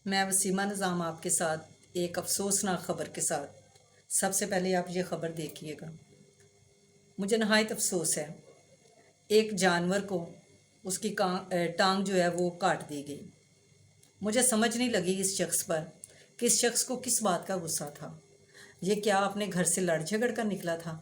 میں وسیمہ نظام آپ کے ساتھ ایک افسوسناک خبر کے ساتھ۔ سب سے پہلے آپ یہ خبر دیکھیے گا۔ مجھے نہایت افسوس ہے، ایک جانور کو اس کی ٹانگ جو ہے وہ کاٹ دی گئی۔ مجھے سمجھ نہیں لگی اس شخص پر کہ اس شخص کو کس بات کا غصہ تھا۔ یہ کیا اپنے گھر سے لڑ جھگڑ کر نکلا تھا،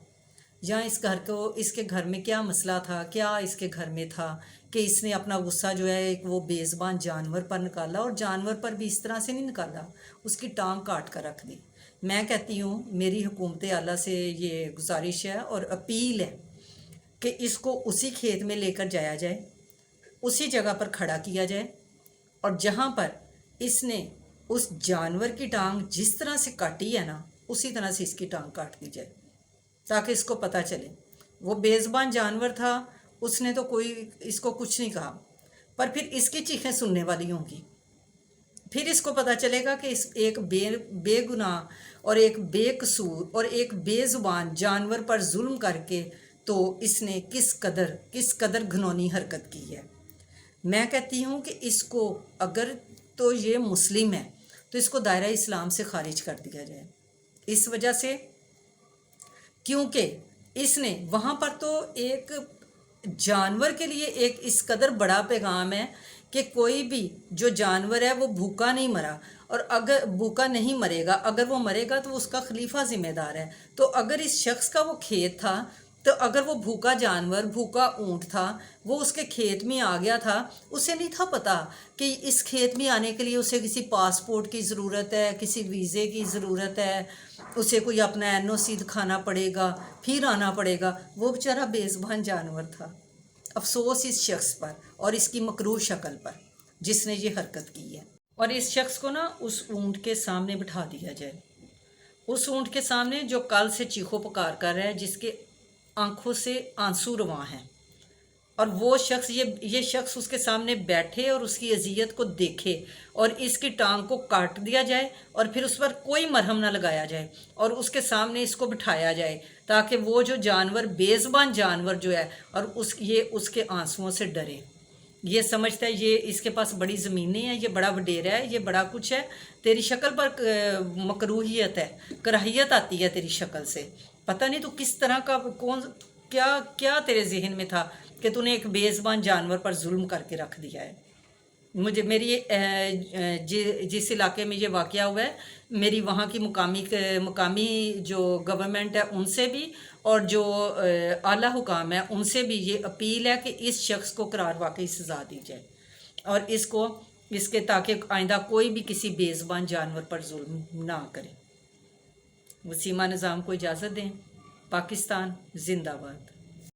یا اس کے گھر میں کیا مسئلہ تھا، کیا اس کے گھر میں تھا کہ اس نے اپنا غصہ جو ہے ایک وہ بے زبان جانور پر نکالا، اور جانور پر بھی اس طرح سے نہیں نکالا، اس کی ٹانگ کاٹ کر رکھ دی۔ میں کہتی ہوں، میری حکومت اعلیٰ سے یہ گزارش ہے اور اپیل ہے کہ اس کو اسی کھیت میں لے کر جایا جائے، اسی جگہ پر کھڑا کیا جائے، اور جہاں پر اس نے اس جانور کی ٹانگ جس طرح سے کاٹی ہے نا، اسی طرح سے اس کی ٹانگ کاٹ دی جائے، تاکہ اس کو پتہ چلے۔ وہ بے زبان جانور تھا، اس نے تو کوئی اس کو کچھ نہیں کہا، پر پھر اس کی چیخیں سننے والی ہوں گی، پھر اس کو پتہ چلے گا کہ اس ایک بے گناہ اور ایک بے قصور اور ایک بے زبان جانور پر ظلم کر کے تو اس نے کس قدر گھنونی حرکت کی ہے۔ میں کہتی ہوں کہ اس کو، اگر تو یہ مسلم ہے تو اس کو دائرہ اسلام سے خارج کر دیا جائے، اس وجہ سے کیونکہ اس نے وہاں پر تو ایک جانور کے لیے ایک اس قدر بڑا پیغام ہے کہ کوئی بھی جو جانور ہے وہ بھوکا نہیں مرا، اور اگر بھوکا نہیں مرے گا، اگر وہ مرے گا تو اس کا خلیفہ ذمہ دار ہے۔ تو اگر اس شخص کا وہ کھیت تھا، تو اگر وہ بھوکا جانور، بھوکا اونٹ تھا، وہ اس کے کھیت میں آ گیا تھا، اسے نہیں تھا پتہ کہ اس کھیت میں آنے کے لیے اسے کسی پاسپورٹ کی ضرورت ہے، کسی ویزے کی ضرورت ہے، اسے کوئی اپنا NOC دکھانا پڑے گا، پھر آنا پڑے گا۔ وہ بیچارہ بے زبان جانور تھا۔ افسوس اس شخص پر اور اس کی مکروہ شکل پر جس نے یہ حرکت کی ہے۔ اور اس شخص کو نا اس اونٹ کے سامنے بٹھا دیا جائے، اس اونٹ کے سامنے جو کل سے چیخو پکار کر رہا ہے، جس کے آنکھوں سے آنسو رواں ہیں، اور وہ شخص یہ شخص اس کے سامنے بیٹھے اور اس کی اذیت کو دیکھے، اور اس کی ٹانگ کو کاٹ دیا جائے، اور پھر اس پر کوئی مرہم نہ لگایا جائے، اور اس کے سامنے اس کو بٹھایا جائے، تاکہ وہ جو جانور، بے زبان جانور جو ہے، اور اس کے آنسوؤں سے ڈرے۔ یہ سمجھتا ہے یہ اس کے پاس بڑی زمینیں ہیں، یہ بڑا وڈیرا ہے، یہ بڑا کچھ ہے۔ تیری شکل پر مکروہیت ہے، کراہیت آتی ہے تیری شکل سے۔ پتہ نہیں تو کس طرح کا کیا تیرے ذہن میں تھا کہ تو نے ایک بے زبان جانور پر ظلم کر کے رکھ دیا ہے۔ جس علاقے میں یہ واقعہ ہوا ہے، میری وہاں کی مقامی جو گورنمنٹ ہے ان سے بھی، اور جو اعلیٰ حکام ہے ان سے بھی یہ اپیل ہے کہ اس شخص کو قرار واقعی سزا دی جائے، اور اس کے تاکہ آئندہ کوئی بھی کسی بے زبان جانور پر ظلم نہ کرے۔ وسیمہ نظام کو اجازت دیں۔ پاکستان زندہ باد۔